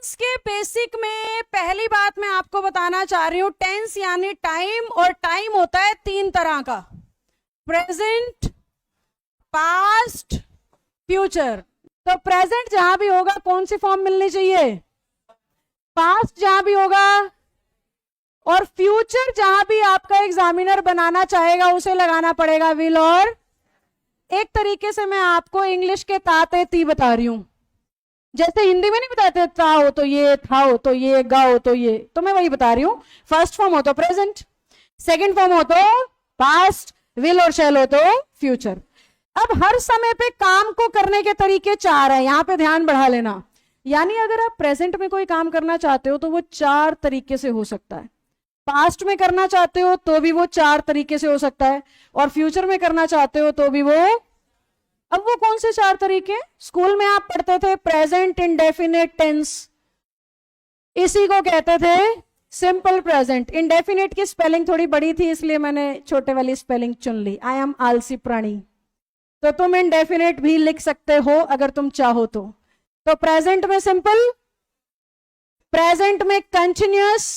Tense के basic में पहली बात मैं आपको बताना चाह रही हूं, टेंस यानी टाइम, और टाइम होता है तीन तरह का, प्रेजेंट, पास्ट, फ्यूचर। तो प्रेजेंट जहां भी होगा कौन सी फॉर्म मिलनी चाहिए? पास्ट जहां भी होगा, और फ्यूचर जहां भी आपका एग्जामिनर बनाना चाहेगा उसे लगाना पड़ेगा विल। और एक तरीके से मैं आपको इंग्लिश के ताते ती बता रही हूं, जैसे हिंदी में नहीं बताते था हो तो ये, था हो तो ये, गा हो तो ये, तो मैं वही बता रही हूं। फर्स्ट फॉर्म हो तो प्रेजेंट, सेकंड फॉर्म हो तो पास्ट, विल और शैल हो तो फ्यूचर। अब हर समय पे काम को करने के तरीके चार है, यहां पे ध्यान बढ़ा लेना। यानी अगर आप प्रेजेंट में कोई काम करना चाहते हो तो वो चार तरीके से हो सकता है, पास्ट में करना चाहते हो तो भी वो चार तरीके से हो सकता है, और फ्यूचर में करना चाहते हो तो भी वो। अब वो कौन से चार तरीके? स्कूल में आप पढ़ते थे प्रेजेंट इंडेफिनिट टेंस, इसी को कहते थे सिंपल प्रेजेंट। इंडेफिनिट की स्पेलिंग थोड़ी बड़ी थी इसलिए मैंने छोटे वाली स्पेलिंग चुन ली, आई एम आलसी प्राणी। तो तुम इंडेफिनिट भी लिख सकते हो अगर तुम चाहो तो प्रेजेंट में सिंपल, प्रेजेंट में कंटिन्यूअस,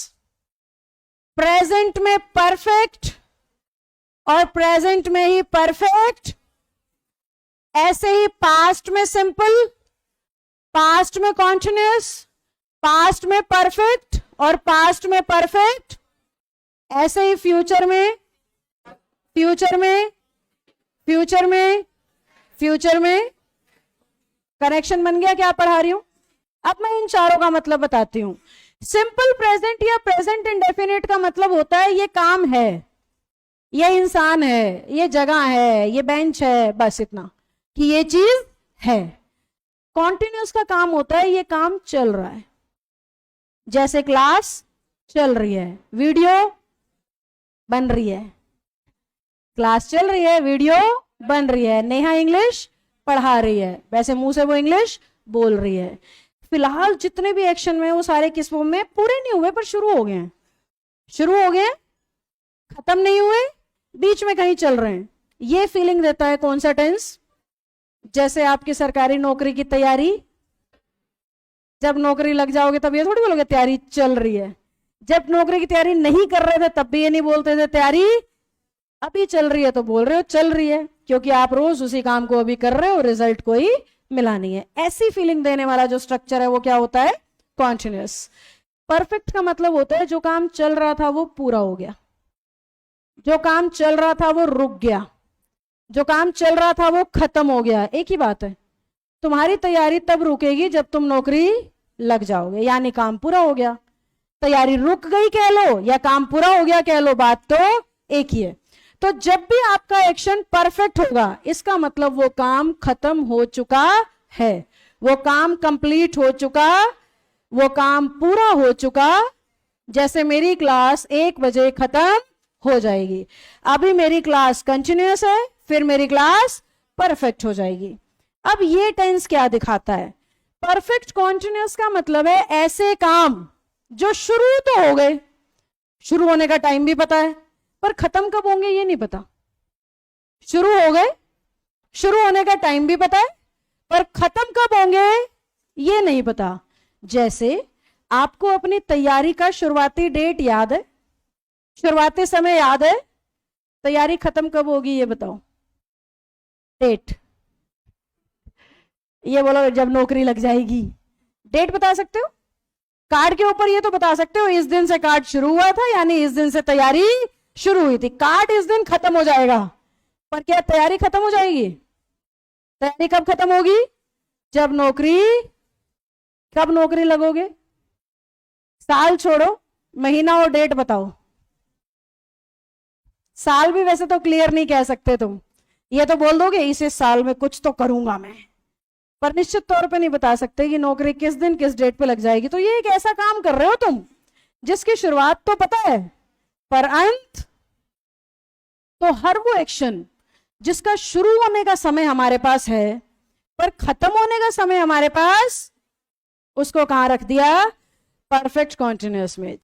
प्रेजेंट में परफेक्ट, और प्रेजेंट में ही परफेक्ट। ऐसे ही पास्ट में सिंपल, पास्ट में कॉन्टिन्यूअस, पास्ट में परफेक्ट और पास्ट में परफेक्ट। ऐसे ही फ्यूचर में, फ्यूचर में, फ्यूचर में, फ्यूचर में। कनेक्शन बन गया क्या पढ़ा रही हूं? अब मैं इन चारों का मतलब बताती हूं। सिंपल प्रेजेंट या प्रेजेंट इंडेफिनिट का मतलब होता है ये काम है, ये इंसान है, ये जगह है, ये बेंच है, बस इतना कि ये चीज है। कॉन्टिन्यूअस का काम होता है ये काम चल रहा है, जैसे क्लास चल रही है, वीडियो बन रही है, क्लास चल रही है, वीडियो बन रही है, नेहा इंग्लिश पढ़ा रही है, वैसे मुंह से वो इंग्लिश बोल रही है। फिलहाल जितने भी एक्शन में वो सारे किस फॉर्म में? पूरे नहीं हुए पर शुरू हो गए हैं, शुरू हो गए, खत्म नहीं हुए, बीच में कहीं चल रहे हैं। ये फीलिंग देता है कौन सा टेंस? जैसे आपकी सरकारी नौकरी की तैयारी, जब नौकरी लग जाओगे तब ये थोड़ी बोलोगे तैयारी चल रही है। जब नौकरी की तैयारी नहीं कर रहे थे तब भी ये नहीं बोलते थे तैयारी अभी चल रही है, तो बोल रहे हो चल रही है, क्योंकि आप रोज उसी काम को अभी कर रहे हो, रिजल्ट कोई मिला नहीं है। ऐसी फीलिंग देने वाला जो स्ट्रक्चर है वो क्या होता है? कॉन्टिन्यूअस। परफेक्ट का मतलब होता है जो काम चल रहा था वो पूरा हो गया, जो काम चल रहा था वो रुक गया, जो काम चल रहा था वो खत्म हो गया। एक ही बात है, तुम्हारी तैयारी तब रुकेगी जब तुम नौकरी लग जाओगे, यानी काम पूरा हो गया। तैयारी रुक गई कह लो या काम पूरा हो गया कह लो, बात तो एक ही है। तो जब भी आपका एक्शन परफेक्ट होगा इसका मतलब वो काम खत्म हो चुका है, वो काम कंप्लीट हो चुका, वो काम पूरा हो चुका। जैसे मेरी क्लास 1 बजे खत्म हो जाएगी, अभी मेरी क्लास कंटिन्यूअस है, फिर मेरी क्लास परफेक्ट हो जाएगी। अब ये टेंस क्या दिखाता है? परफेक्ट कॉन्टिन्यूअस का मतलब है ऐसे काम जो शुरू तो हो गए, शुरू होने का टाइम भी पता है पर खत्म कब होंगे ये नहीं पता। शुरू हो गए, शुरू होने का टाइम भी पता है पर खत्म कब होंगे ये नहीं पता। जैसे आपको अपनी तैयारी का शुरुआती डेट याद है, शुरुआती समय याद है, तैयारी खत्म कब होगी ये बताओ? डेट ये बोलो जब नौकरी लग जाएगी। डेट बता सकते हो? कार्ड के ऊपर ये तो बता सकते हो इस दिन से कार्ड शुरू हुआ था, यानी इस दिन से तैयारी शुरू हुई थी। कार्ड इस दिन खत्म हो जाएगा, पर क्या तैयारी खत्म हो जाएगी? तैयारी कब खत्म होगी? जब नौकरी, कब नौकरी लगोगे? साल छोड़ो, महीना और डेट बताओ। साल भी वैसे तो क्लियर नहीं कह सकते तुम, ये तो बोल दोगे इस साल में कुछ तो करूंगा मैं, पर निश्चित तौर पे नहीं बता सकते कि नौकरी किस दिन किस डेट पे लग जाएगी। तो ये एक ऐसा काम कर रहे हो तुम जिसकी शुरुआत तो पता है पर अंत। तो हर वो एक्शन जिसका शुरू होने का समय हमारे पास है पर खत्म होने का समय हमारे पास, उसको कहां रख दिया? परफेक्ट कॉन्टिन्यूअस में।